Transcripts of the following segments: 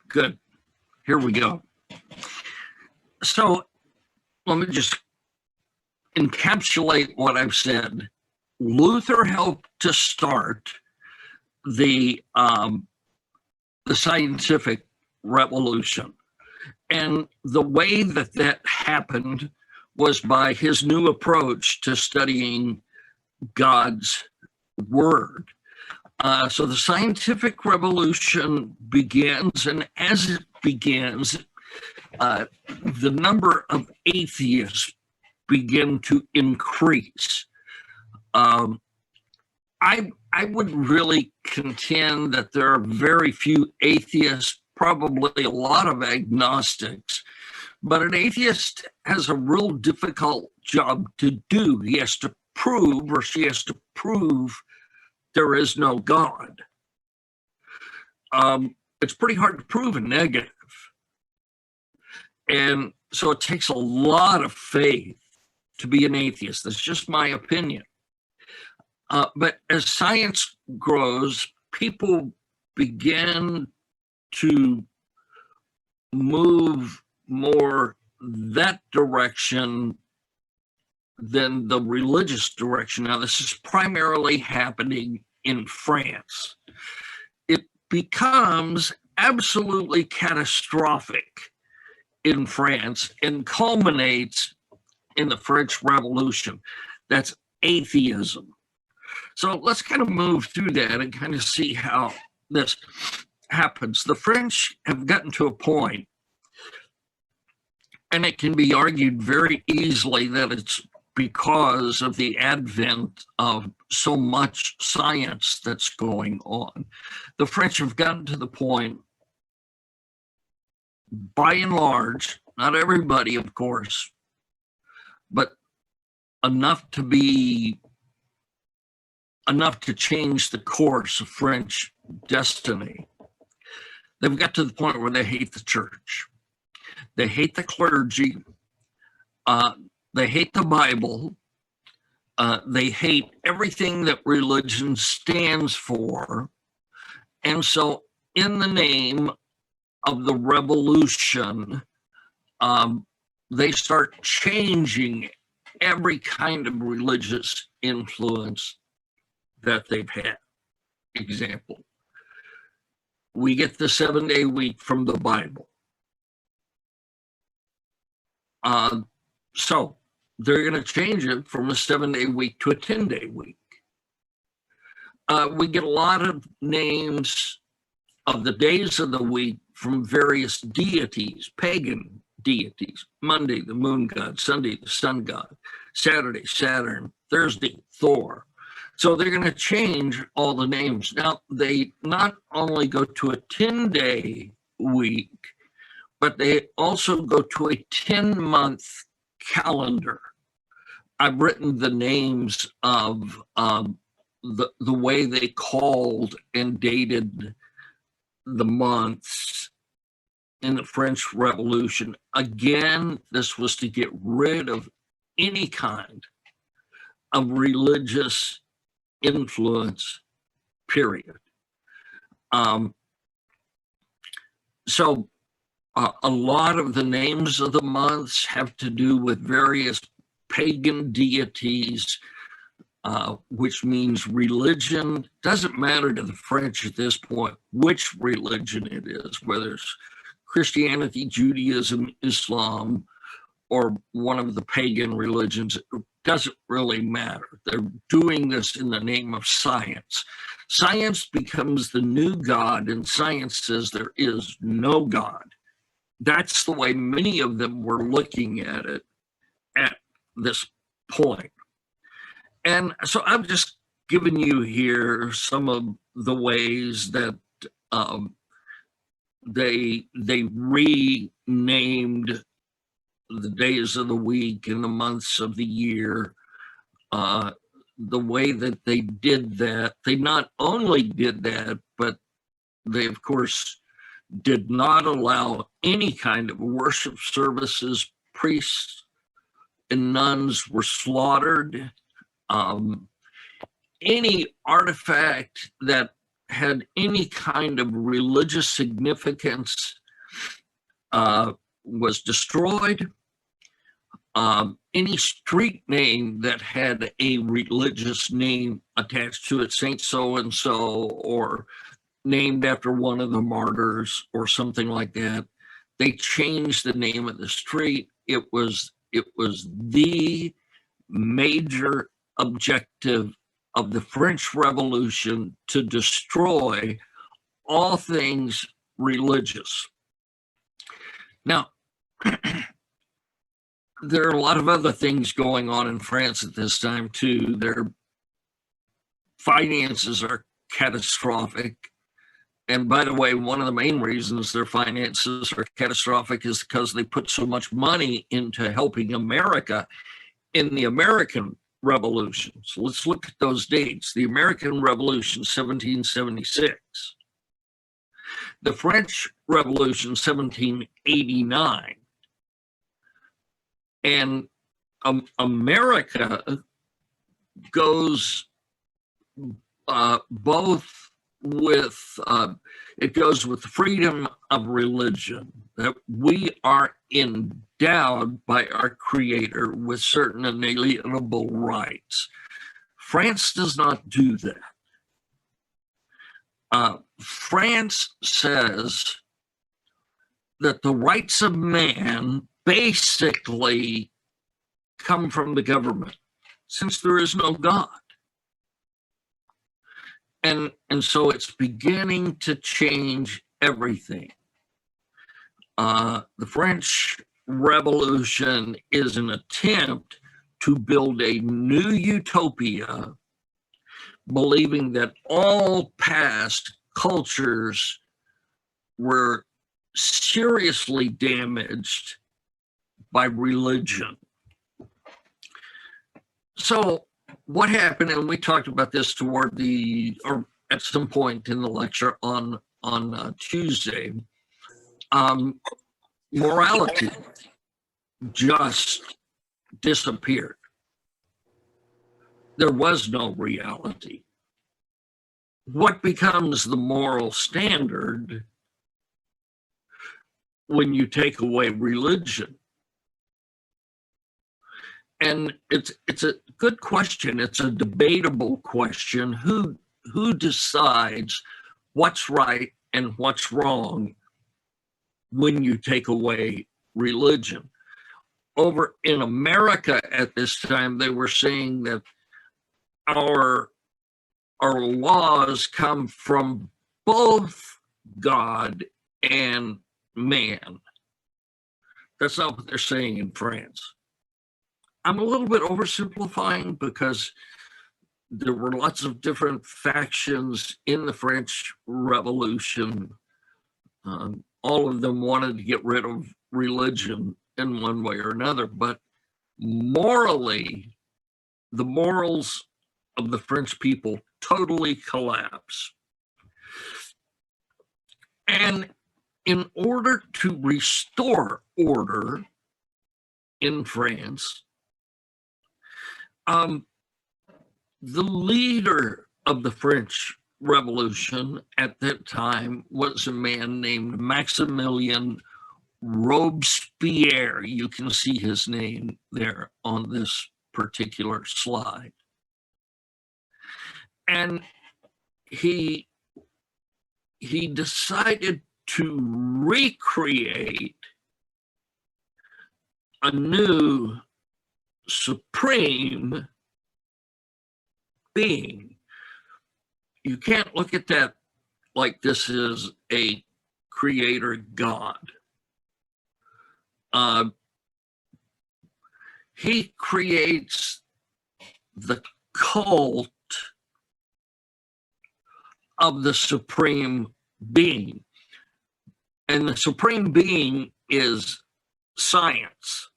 Good. Here we go. So let me just encapsulate what I've said. Luther helped to start the scientific revolution. And the way that that happened was by his new approach to studying God's word. So the scientific revolution begins, and as it begins, the number of atheists begin to increase. I would really contend that there are very few atheists, probably a lot of agnostics, but an atheist has a real difficult job to do. He has to prove, or she has to prove, there is no God. It's pretty hard to prove a negative. And so it takes a lot of faith to be an atheist. That's just my opinion. But as science grows, people begin to move more that direction than the religious direction. Now, this is primarily happening in France. It becomes absolutely catastrophic in France and culminates in the French Revolution. That's atheism. So let's kind of move through that and kind of see how this happens. The French have gotten to a point, and it can be argued very easily that it's because of the advent of so much science that's going on. The French have gotten to the point, by and large, not everybody, of course, but enough to change the course of French destiny. They've got to the point where they hate the church. They hate the clergy. They hate the Bible. They hate everything that religion stands for. And so in the name of the revolution, they start changing every kind of religious influence that they've had. Example, we get the 7-day week from the Bible. So they're going to change it from a 7-day week to a 10-day week. We get a lot of names of the days of the week from various deities, pagan deities. Monday, the moon god; Sunday, the sun god; Saturday, Saturn; Thursday, Thor. So they're going to change all the names. Now, they not only go to a 10-day week, but they also go to a 10-month calendar. I've written the names of the way they called and dated the months in the French Revolution. Again, this was to get rid of any kind of religious influence, period. So a lot of the names of the months have to do with various pagan deities, which means religion. Doesn't matter to the French at this point which religion it is, whether it's Christianity, Judaism, Islam, or one of the pagan religions. It doesn't really matter. They're doing this in the name of science. Science becomes the new God, and science says there is no God. That's the way many of them were looking at it at this point. And so I've just given you here some of the ways that they renamed the days of the week and the months of the year. The way that they did that, they not only did that, but they, of course, did not allow any kind of worship services. Priests and nuns were slaughtered. Any artifact that had any kind of religious significance was destroyed. Any street name that had a religious name attached to it, Saint so-and-so, or named after one of the martyrs or something like that, they changed the name of the street. It was the major objective of the French Revolution to destroy all things religious. Now, there are a lot of other things going on in France at this time too. Their finances are catastrophic. And by the way, one of the main reasons their finances are catastrophic is because they put so much money into helping America in the American Revolution. So let's look at those dates. The American Revolution, 1776. The French Revolution, 1789. And America goes both with, it goes with freedom of religion, that we are endowed by our Creator with certain inalienable rights. France does not do that. France says that the rights of man basically come from the government, since there is no God. And so it's beginning to change everything. The French Revolution is an attempt to build a new utopia, believing that all past cultures were seriously damaged by religion. So what happened, and we talked about this toward or at some point in the lecture on Tuesday, morality just disappeared. There was no reality. What becomes the moral standard when you take away religion? And it's a good question. It's a debatable question. Who decides what's right and what's wrong when you take away religion? Over in America at this time, they were saying that our laws come from both God and man. That's not what they're saying in France. I'm a little bit oversimplifying because there were lots of different factions in the French Revolution. All of them wanted to get rid of religion in one way or another, but morally, the morals of the French people totally collapse. And in order to restore order in France, the leader of the French Revolution at that time was a man named Maximilian Robespierre. You can see his name there on this particular slide. And he decided to recreate a new supreme being. You can't look at that like this is a creator God. He creates the cult of the supreme being. And the supreme being is science,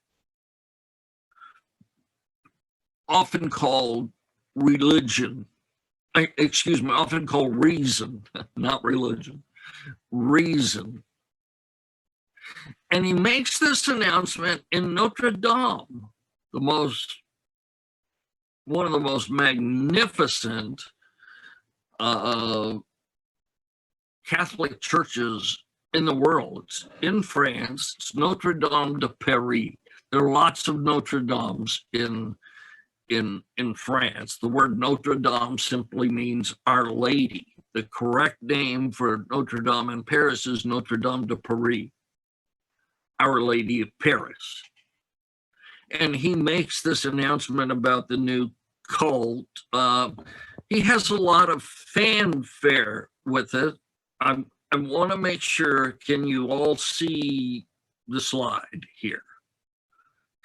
often called religion. Excuse me, often called reason, not religion, reason. And he makes this announcement in Notre Dame, one of the most magnificent Catholic churches in the world. It's in France. It's Notre Dame de Paris. There are lots of Notre Dames in France. The word Notre Dame simply means Our Lady. The correct name for Notre Dame in Paris is Notre Dame de Paris, Our Lady of Paris. And he makes this announcement about the new cult. He has a lot of fanfare with it. I want to make sure, can you all see the slide here?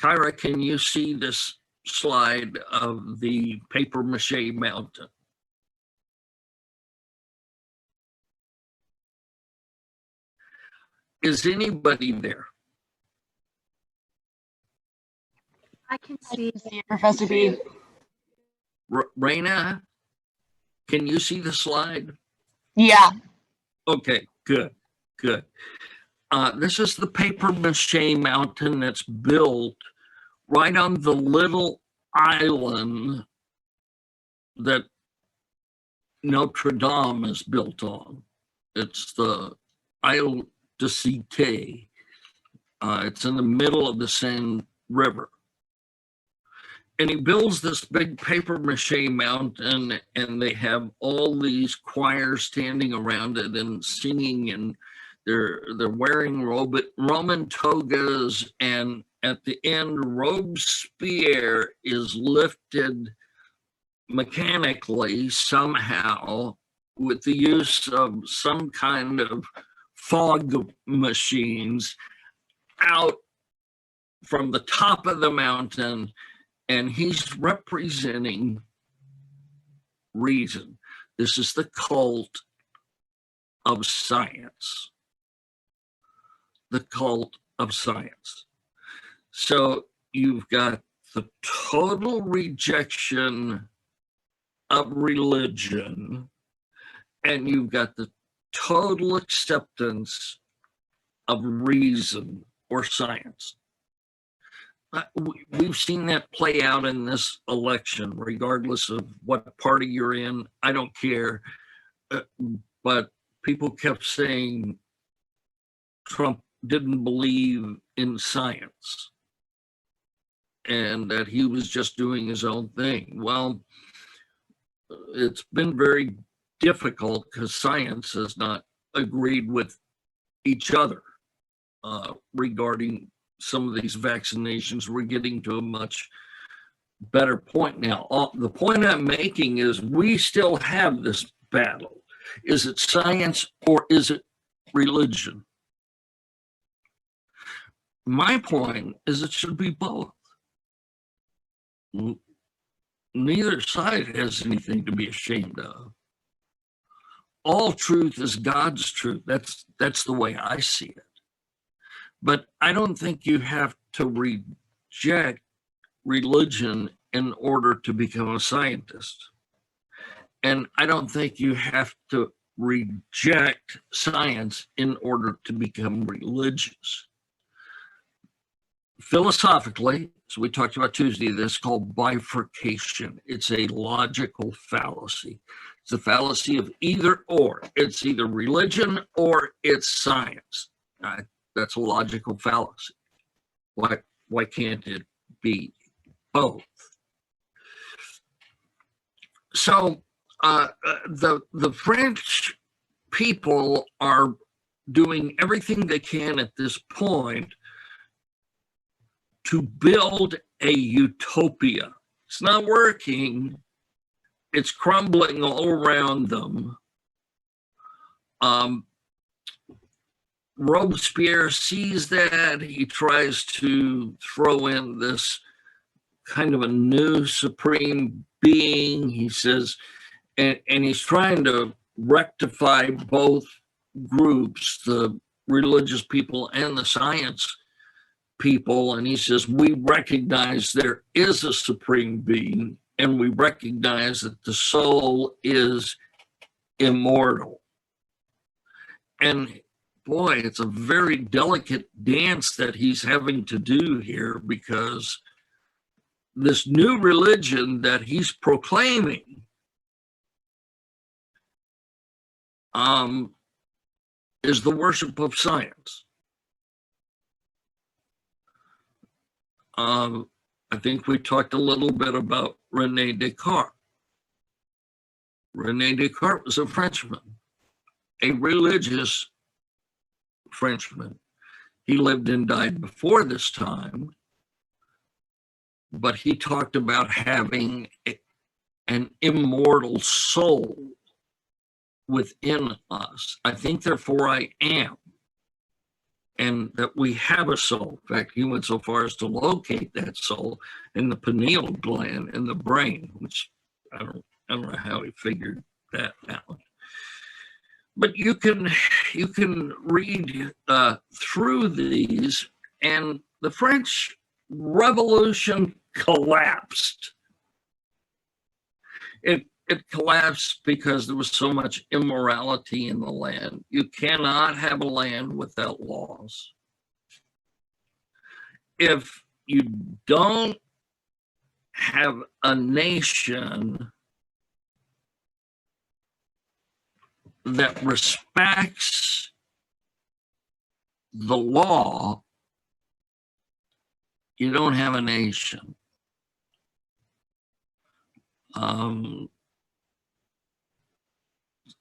Kyra, can you see this slide of the paper mache mountain? Is anybody there? I can see it, Professor B. Raina, can you see the slide? Yeah. Okay, good. This is the paper mache mountain that's built right on the little island that Notre Dame is built on. It's the Isle de Cité. It's in the middle of the Seine River. And he builds this big paper mache mountain, and they have all these choirs standing around it and singing, and they're wearing Roman togas, and at the end, Robespierre is lifted mechanically somehow with the use of some kind of fog machines out from the top of the mountain, and he's representing reason. This is the cult of science. The cult of science. So you've got the total rejection of religion, and you've got the total acceptance of reason or science. We've seen that play out in this election, regardless of what party you're in. I don't care. But people kept saying Trump didn't believe in science and that he was just doing his own thing. Well, it's been very difficult because science has not agreed with each other regarding some of these vaccinations. We're getting to a much better point now. The point I'm making is we still have this battle. Is it science or is it religion? My point is it should be both. Neither side has anything to be ashamed of. All truth is God's truth. That's the way I see it. But I don't think you have to reject religion in order to become a scientist. And I don't think you have to reject science in order to become religious. Philosophically, so we talked about Tuesday, this is called bifurcation. It's a logical fallacy. It's a fallacy of either or. It's either religion or it's science. That's a logical fallacy. Why can't it be both? So the French people are doing everything they can at this point to build a utopia. It's not working. It's crumbling all around them. Robespierre sees that. He tries to throw in this kind of a new supreme being. He says, and he's trying to rectify both groups, the religious people and the science people. And he says, we recognize there is a supreme being, and we recognize that the soul is immortal. And boy, it's a very delicate dance that he's having to do here, because this new religion that he's proclaiming is the worship of science. I think we talked a little bit about René Descartes. René Descartes was a Frenchman, a religious Frenchman. He lived and died before this time, but he talked about having an immortal soul within us. I think, therefore, I am. And that we have a soul. In fact, he went so far as to locate that soul in the pineal gland in the brain, which I don't know how he figured that out. But you can read through these, and the French Revolution collapsed. It collapsed because there was so much immorality in the land. You cannot have a land without laws. If you don't have a nation that respects the law, you don't have a nation.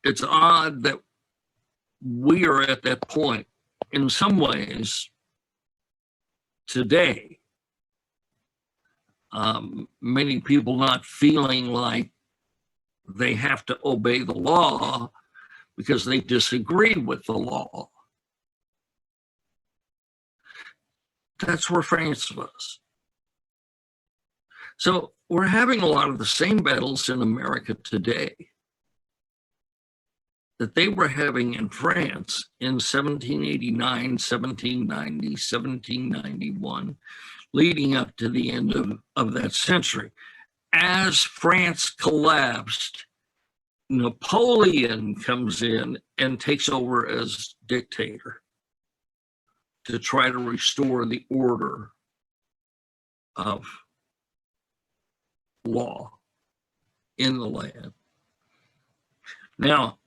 It's odd that we are at that point in some ways today. Many people not feeling like they have to obey the law because they disagree with the law. That's where France was. So we're having a lot of the same battles in America today that they were having in France in 1789, 1790, 1791, leading up to the end of that century. As France collapsed, Napoleon comes in and takes over as dictator to try to restore the order of law in the land. Now,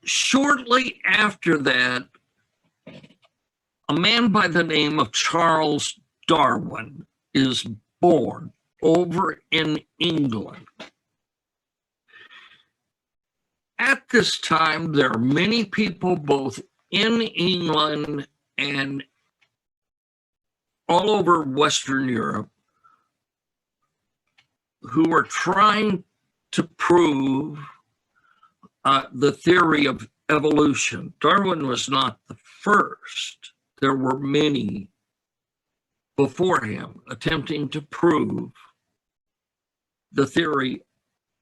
shortly after that, a man by the name of Charles Darwin is born over in England. At this time, there are many people both in England and all over Western Europe who are trying to prove the theory of evolution. Darwin was not the first. There were many before him attempting to prove the theory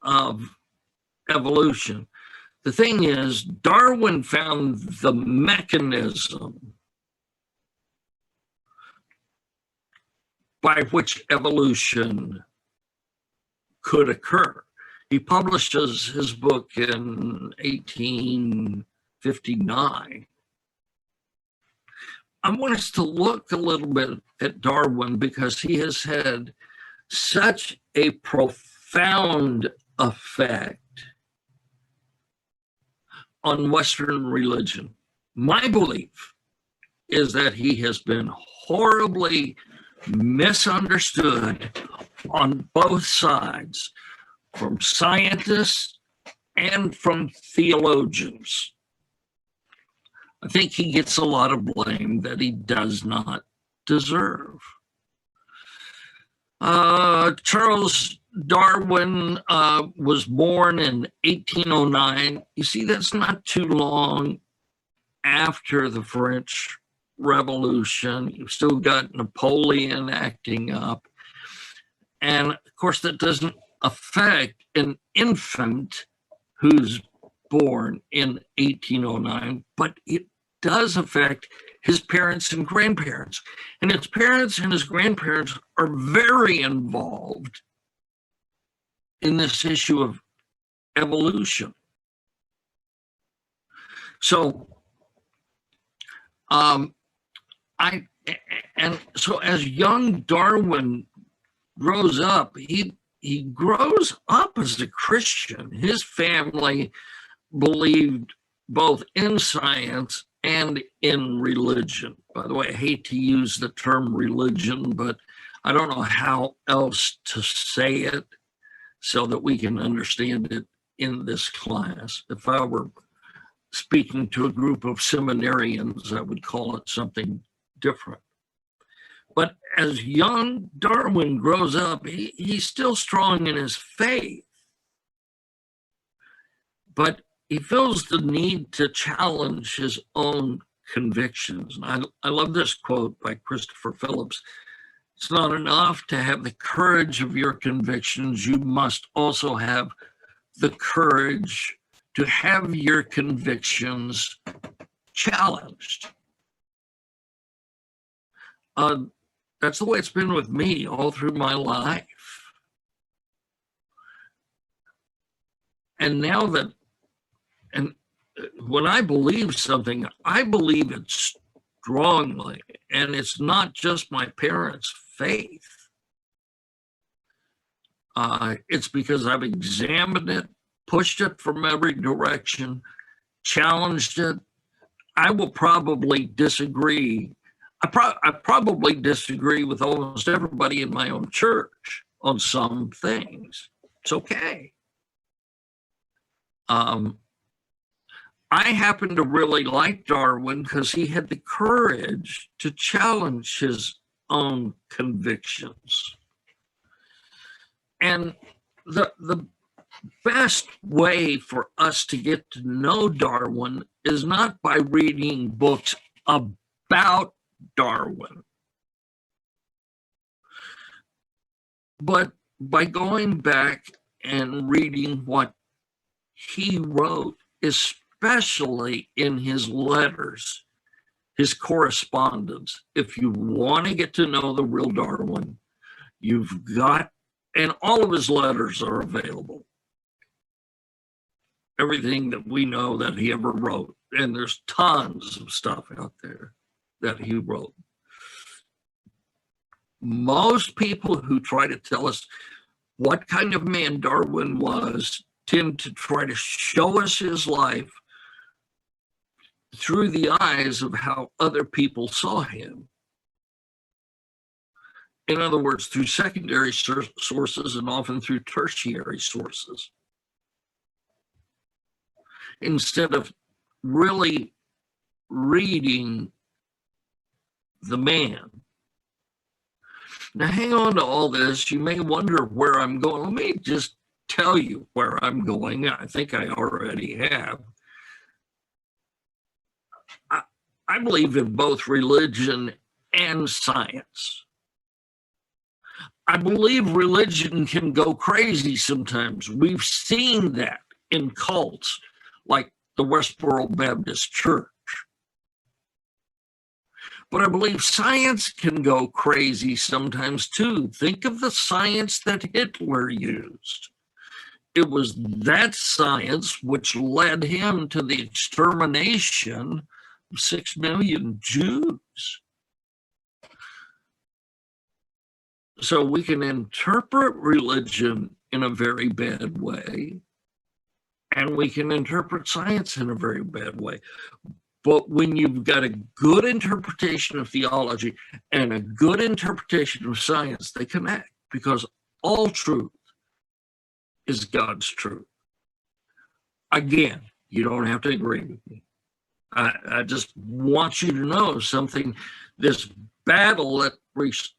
of evolution. The thing is, Darwin found the mechanism by which evolution could occur. He publishes his book in 1859. I want us to look a little bit at Darwin because he has had such a profound effect on Western religion. My belief is that he has been horribly misunderstood on both sides, from scientists and from theologians. I think he gets a lot of blame that he does not deserve. Charles Darwin was born in 1809. You see, that's not too long after the French Revolution. You've still got Napoleon acting up. And of course, that doesn't affect an infant who's born in 1809, but it does affect his parents and grandparents. And his parents and his grandparents are very involved in this issue of evolution. So, so as young Darwin grows up, he grows up as a Christian. His family believed both in science and in religion. By the way, I hate to use the term religion, but I don't know how else to say it so that we can understand it in this class. If I were speaking to a group of seminarians, I would call it something different. But as young Darwin grows up, he's still strong in his faith, but he feels the need to challenge his own convictions. And I love this quote by Christopher Phillips. It's not enough to have the courage of your convictions. You must also have the courage to have your convictions challenged. That's the way it's been with me all through my life. And now that, and when I believe something, I believe it strongly, and it's not just my parents' faith. It's because I've examined it, pushed it from every direction, challenged it. I will probably disagree. I probably disagree with almost everybody in my own church on some things. It's okay. I happen to really like Darwin because he had the courage to challenge his own convictions. And the best way for us to get to know Darwin is not by reading books about Darwin, but by going back and reading what he wrote, especially in his letters, his correspondence. If you want to get to know the real Darwin, you've got, and all of his letters are available. Everything that we know that he ever wrote. And there's tons of stuff out there that he wrote. Most people who try to tell us what kind of man Darwin was tend to try to show us his life through the eyes of how other people saw him. In other words, through secondary sources and often through tertiary sources, instead of really reading the man. Now, hang on to all this. You may wonder where I'm going. Let me just tell you where I'm going. I think I already have. I believe in both religion and science. I believe religion can go crazy sometimes. We've seen that in cults like the Westboro Baptist Church. But I believe science can go crazy sometimes too. Think of the science that Hitler used. It was that science which led him to the extermination of 6 million Jews. So we can interpret religion in a very bad way, and we can interpret science in a very bad way. But when you've got a good interpretation of theology and a good interpretation of science, they connect, because all truth is God's truth. Again, you don't have to agree with me. I just want you to know something. This battle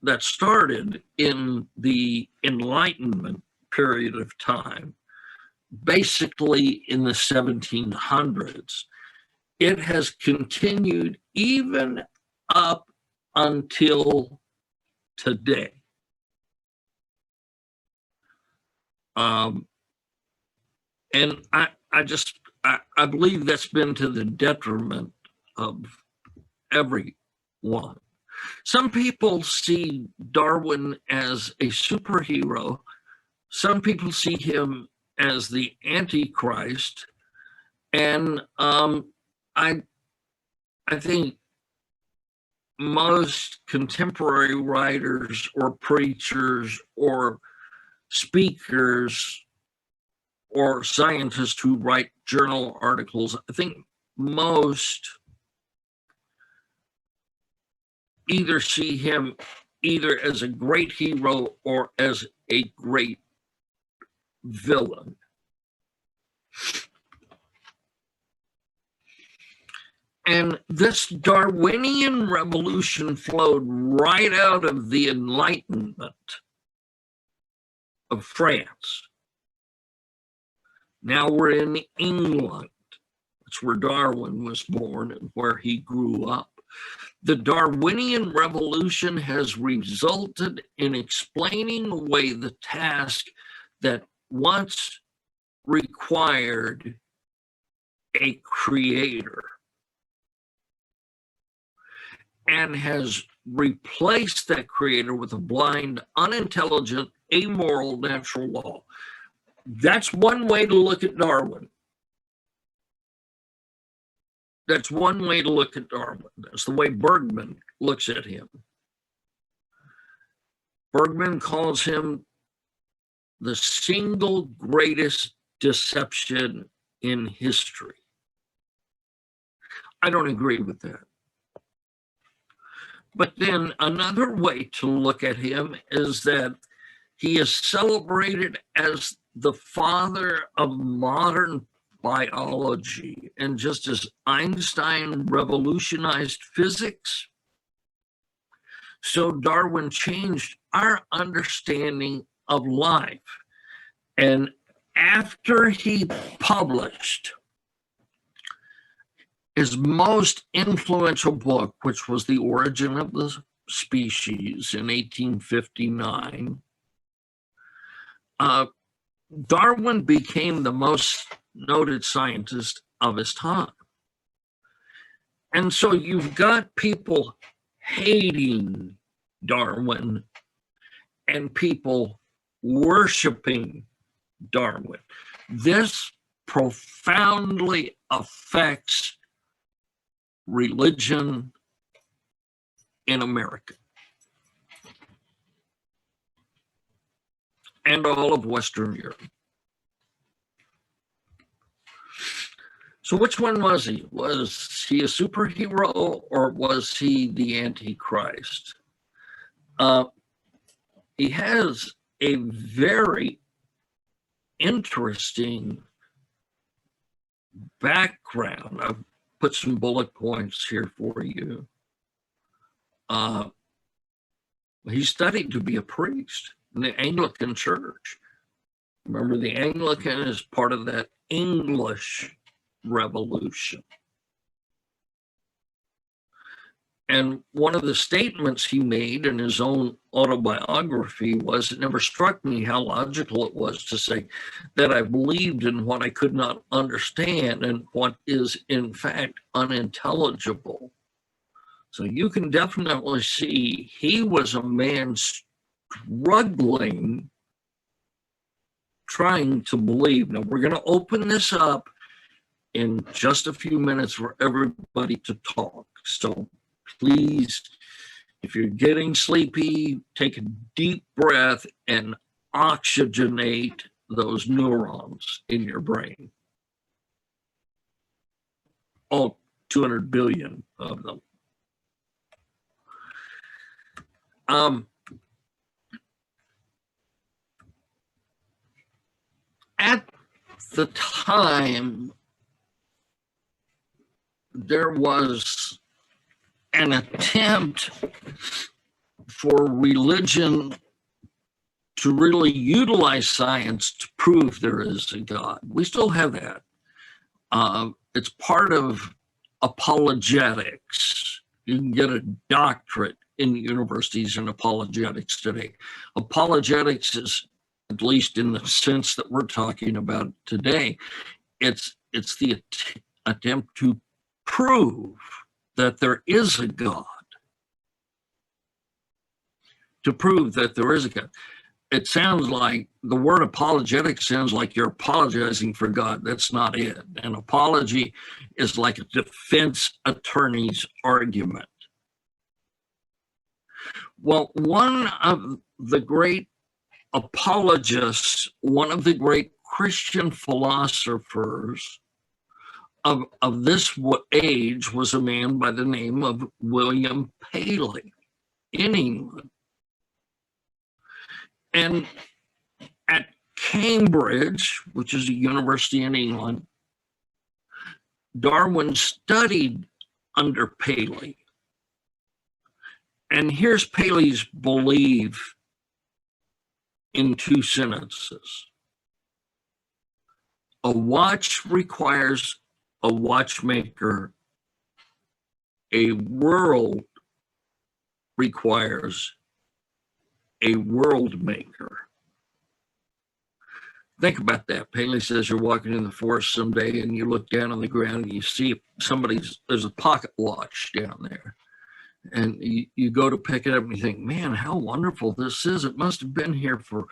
that started in the Enlightenment period of time, basically in the 1700s, it has continued even up until today. And I believe that's been to the detriment of everyone. Some people see Darwin as a superhero. Some people see him as the Antichrist. And I think most contemporary writers or preachers or speakers or scientists who write journal articles, I think most either see him either as a great hero or as a great villain. And this Darwinian revolution flowed right out of the Enlightenment of France. Now we're in England. That's where Darwin was born and where he grew up. The Darwinian revolution has resulted in explaining away the task that once required a creator, and has replaced that creator with a blind, unintelligent, amoral natural law. That's one way to look at Darwin. That's one way to look at Darwin. That's the way Bergman looks at him. Bergman calls him the single greatest deception in history. I don't agree with that. But then another way to look at him is that he is celebrated as the father of modern biology. And just as Einstein revolutionized physics, so Darwin changed our understanding of life. And after he published his most influential book, which was The Origin of the Species in 1859, Darwin became the most noted scientist of his time. And so you've got people hating Darwin and people worshiping Darwin. This profoundly affects religion in America and all of Western Europe. So which one was he? Was he a superhero or was he the Antichrist? He has a very interesting background. I've put some bullet points here for you. He studied to be a priest in the Anglican Church. Remember, the Anglican is part of that English Revolution. And one of the statements he made in his own autobiography was, it never struck me how logical it was to say that I believed in what I could not understand and what is in fact unintelligible. So you can definitely see he was a man struggling, trying to believe. Now we're going to open this up in just a few minutes for everybody to talk. So please, if you're getting sleepy, take a deep breath and oxygenate those neurons in your brain. All 200 billion of them. At the time, there was an attempt for religion to really utilize science to prove there is a God. We still have that. It's part of apologetics. You can get a doctorate in universities in apologetics today. Apologetics is, at least in the sense that we're talking about today, it's the attempt to prove that there is a God. To prove that there is a God. It sounds like, the word apologetic sounds like you're apologizing for God. That's not it. An apology is like a defense attorney's argument. Well, one of the great apologists, one of the great Christian philosophers of this age was a man by the name of William Paley. in England. And at Cambridge, which is a university in England, Darwin studied under Paley. And here's Paley's belief in 2 sentences. A watch requires a watchmaker. A world requires a world maker. Think about that. Paley says you're walking in the forest someday and you look down on the ground and you see there's a pocket watch down there. And you go to pick it up and you think, man, how wonderful this is. It must have been here for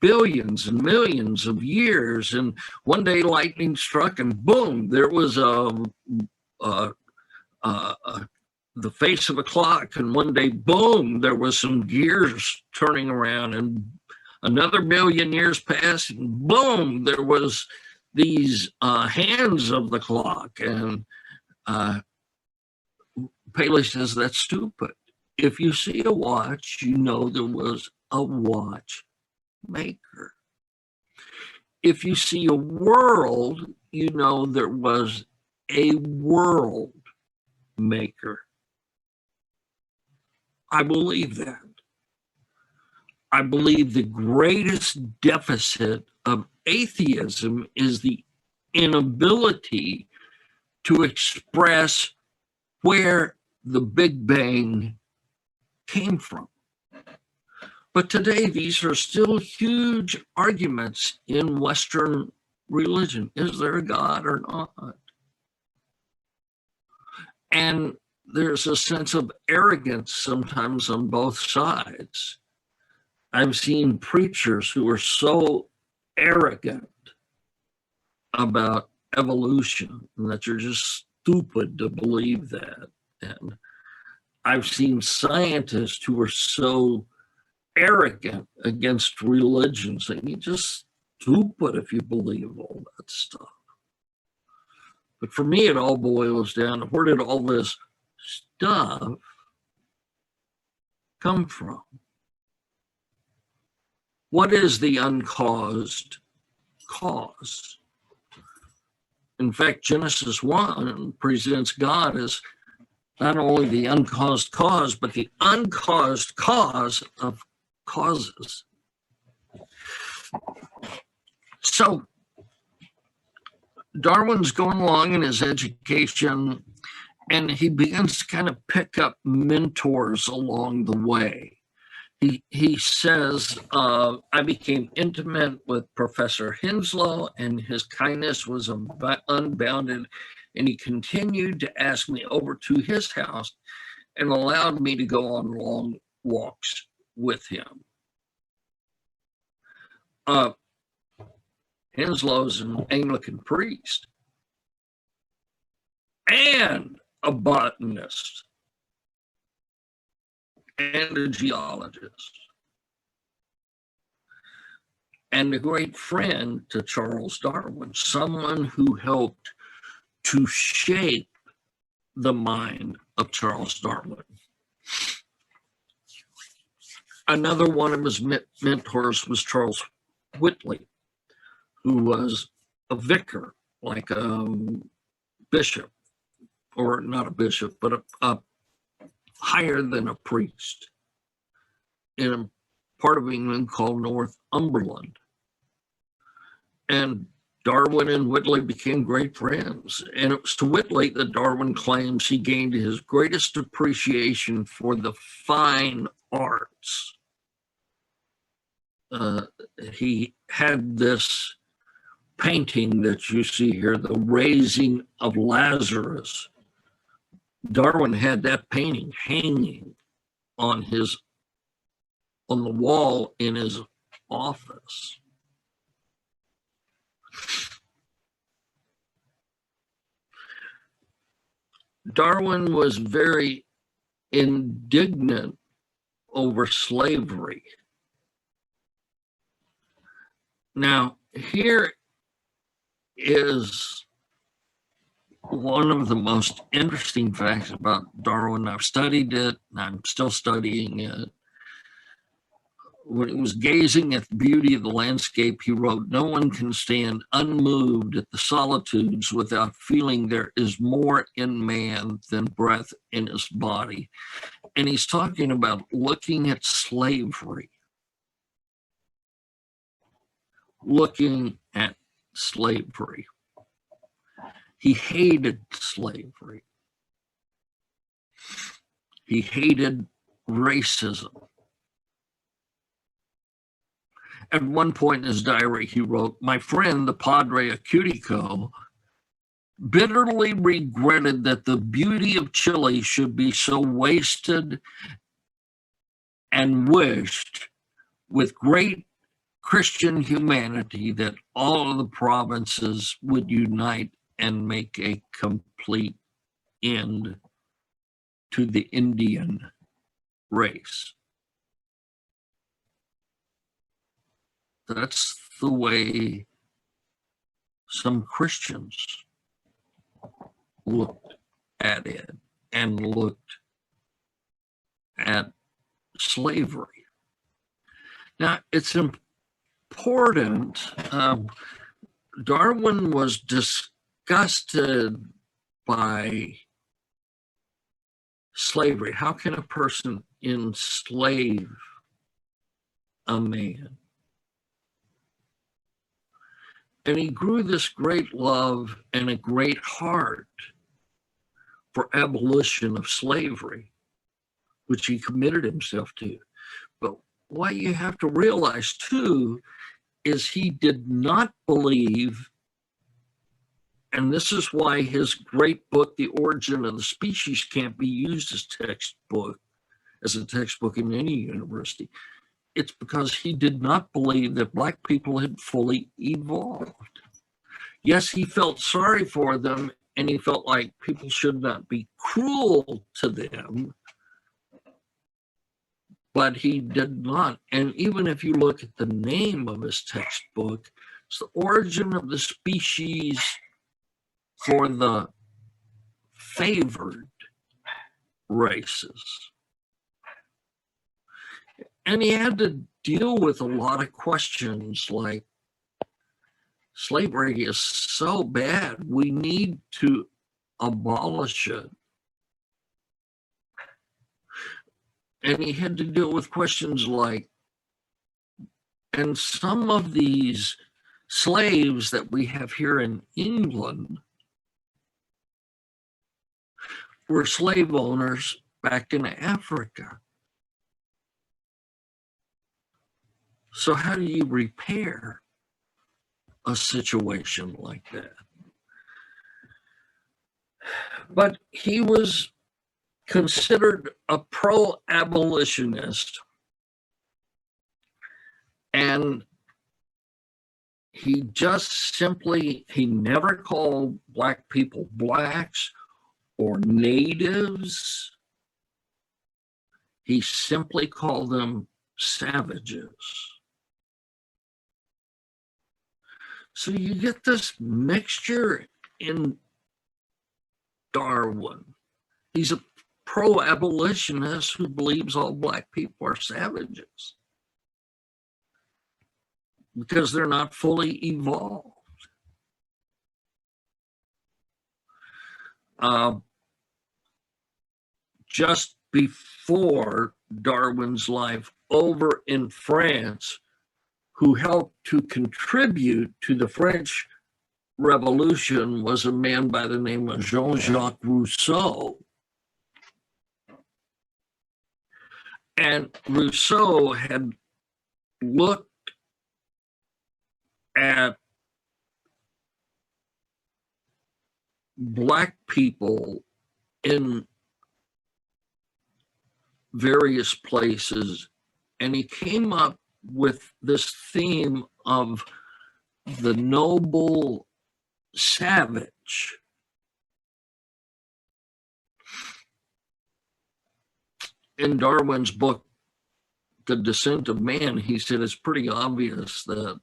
billions and millions of years. And one day lightning struck and boom, there was the face of a clock. And one day, boom, there was some gears turning around, and another million years passed and boom, there was these hands of the clock. And Paley says that's stupid. If you see a watch, you know there was a watch maker. If you see a world, you know there was a world maker. I believe that. I believe the greatest deficit of atheism is the inability to express where the Big Bang came from. But today, these are still huge arguments in Western religion. Is there a God or not? And there's a sense of arrogance sometimes on both sides. I've seen preachers who are so arrogant about evolution that you're just stupid to believe that. And I've seen scientists who are so arrogant against religion saying you're just stupid if you believe all that stuff. But for me, it all boils down to where did all this stuff come from? What is the uncaused cause? In fact, Genesis 1 presents God as not only the uncaused cause, but the uncaused cause of causes. So Darwin's going along in his education, and he begins to kind of pick up mentors along the way. He says, I became intimate with Professor Henslow, and his kindness was unbounded, and he continued to ask me over to his house and allowed me to go on long walks with him. Henslow's an Anglican priest and a botanist and a geologist and a great friend to Charles Darwin, someone who helped to shape the mind of Charles Darwin. Another one of his mentors was Charles Whitley, who was a vicar, like a bishop, or not a bishop, but a higher than a priest in a part of England called Northumberland. And Darwin and Whitley became great friends. And it was to Whitley that Darwin claims he gained his greatest appreciation for the fine arts. He had this painting that you see here, the raising of Lazarus. Darwin had that painting hanging on the wall in his office. Darwin was very indignant over slavery. Now, here is one of the most interesting facts about Darwin, I've studied it, and I'm still studying it. When he was gazing at the beauty of the landscape, he wrote, "No one can stand unmoved at the solitudes without feeling there is more in man than breath in his body." And he's talking about looking at slavery. Looking at slavery. He hated slavery. He hated racism. At one point in his diary, he wrote, "My friend, the Padre Acutico, bitterly regretted that the beauty of Chile should be so wasted and wished with great Christian humanity that all of the provinces would unite and make a complete end to the Indian race." That's the way some Christians looked at it and looked at slavery. Now, it's important. Darwin was disgusted by slavery. How can a person enslave a man? And he grew this great love and a great heart for abolition of slavery, which he committed himself to. But what you have to realize too is he did not believe, and this is why his great book, The Origin of the Species, can't be used as a textbook in any university. It's because he did not believe that Black people had fully evolved. Yes, he felt sorry for them, and he felt like people should not be cruel to them, but he did not. And even if you look at the name of his textbook, it's The Origin of the Species for the Favored Races. And he had to deal with a lot of questions like, slavery is so bad, we need to abolish it. And he had to deal with questions like, and some of these slaves that we have here in England were slave owners back in Africa. So how do you repair a situation like that? But he was considered a pro-abolitionist, and he never called Black people blacks or natives. He simply called them savages. So you get this mixture in Darwin. He's a pro-abolitionist who believes all Black people are savages because they're not fully evolved. Just before Darwin's life, over in France, who helped to contribute to the French Revolution, was a man by the name of Jean-Jacques Rousseau. And Rousseau had looked at Black people in various places, and he came up with this theme of the noble savage. In Darwin's book, The Descent of Man, he said it's pretty obvious that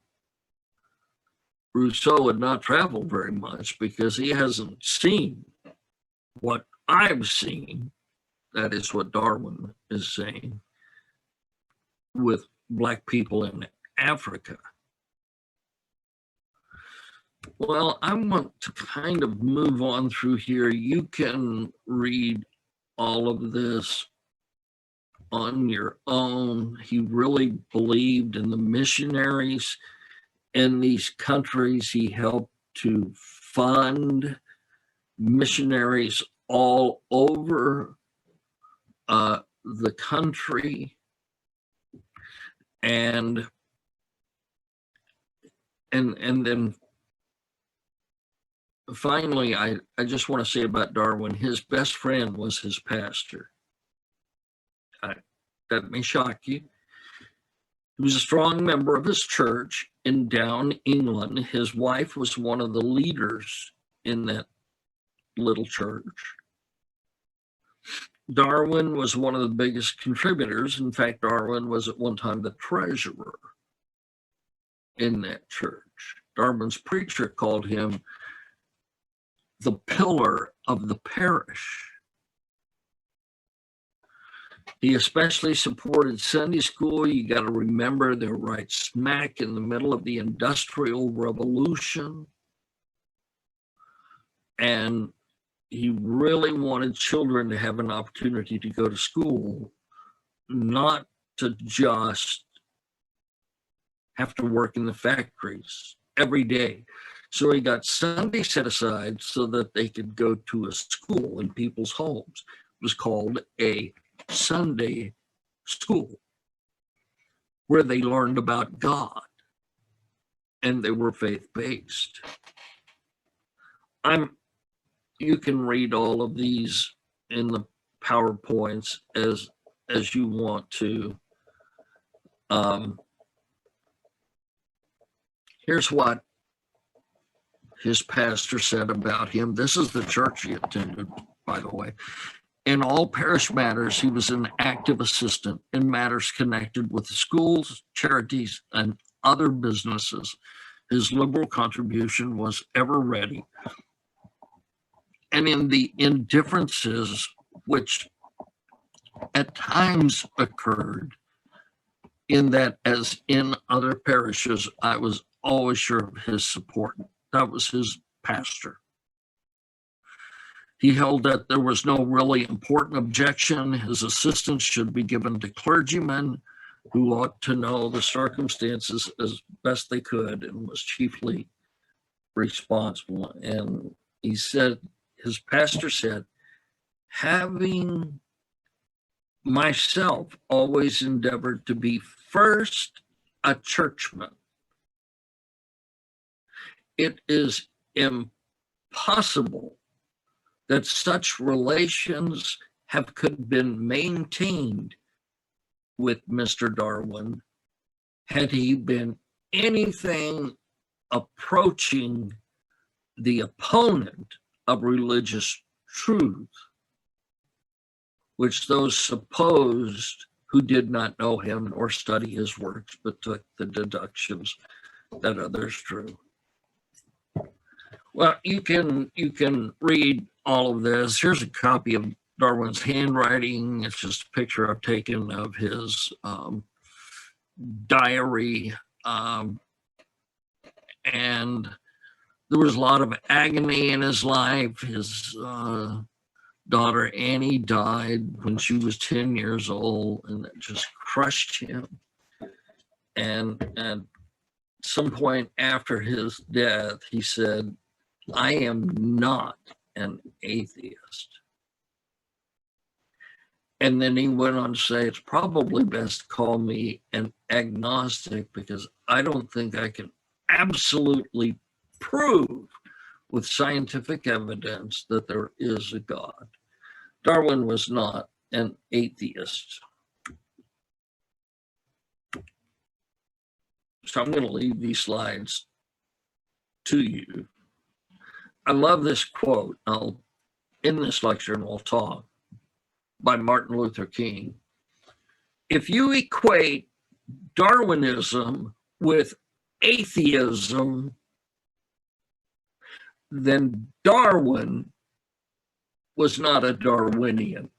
Rousseau had not traveled very much because he hasn't seen what I've seen. That is what Darwin is saying with Black people in Africa. Well, I want to kind of move on through here. You can read all of this on your own. He really believed in the missionaries in these countries. He helped to fund missionaries all over the country. And then finally, I just want to say about Darwin, his best friend was his pastor. That may shock you. He was a strong member of his church in Down, England. His wife was one of the leaders in that little church. Darwin was one of the biggest contributors. In fact, Darwin was at one time the treasurer in that church. Darwin's preacher called him the pillar of the parish. He especially supported Sunday school. You got to remember they're right smack in the middle of the Industrial Revolution. And he really wanted children to have an opportunity to go to school, not to just have to work in the factories every day. So he got Sunday set aside so that they could go to a school in people's homes. It was called a Sunday school, where they learned about God and they were faith-based. You can read all of these in the PowerPoints as you want to. Here's what his pastor said about him. This is the church he attended, by the way. In all parish matters, he was an active assistant in matters connected with the schools, charities, and other businesses. His liberal contribution was ever ready. And in the indifferences which at times occurred, in that, as in other parishes, I was always sure of his support. That was his pastor. He held that there was no really important objection. His assistance should be given to clergymen who ought to know the circumstances as best they could and was chiefly responsible. And he said, his pastor said, having myself always endeavored to be first a churchman, it is impossible that such relations could been maintained with Mr. Darwin had he been anything approaching the opponent of religious truth, which those supposed who did not know him or study his works, but took the deductions that others drew. Well, you can read all of this. Here's a copy of Darwin's handwriting. It's just a picture I've taken of his diary. And there was a lot of agony in his life. His daughter Annie died when she was 10 years old, and it just crushed him. And at some point after his death, he said, I am not an atheist. And then he went on to say, it's probably best to call me an agnostic because I don't think I can absolutely prove with scientific evidence that there is a God. Darwin was not an atheist. So I'm going to leave these slides to you. I love this quote. I'll end this lecture and we'll talk, by Martin Luther King. If you equate Darwinism with atheism, then Darwin was not a Darwinian.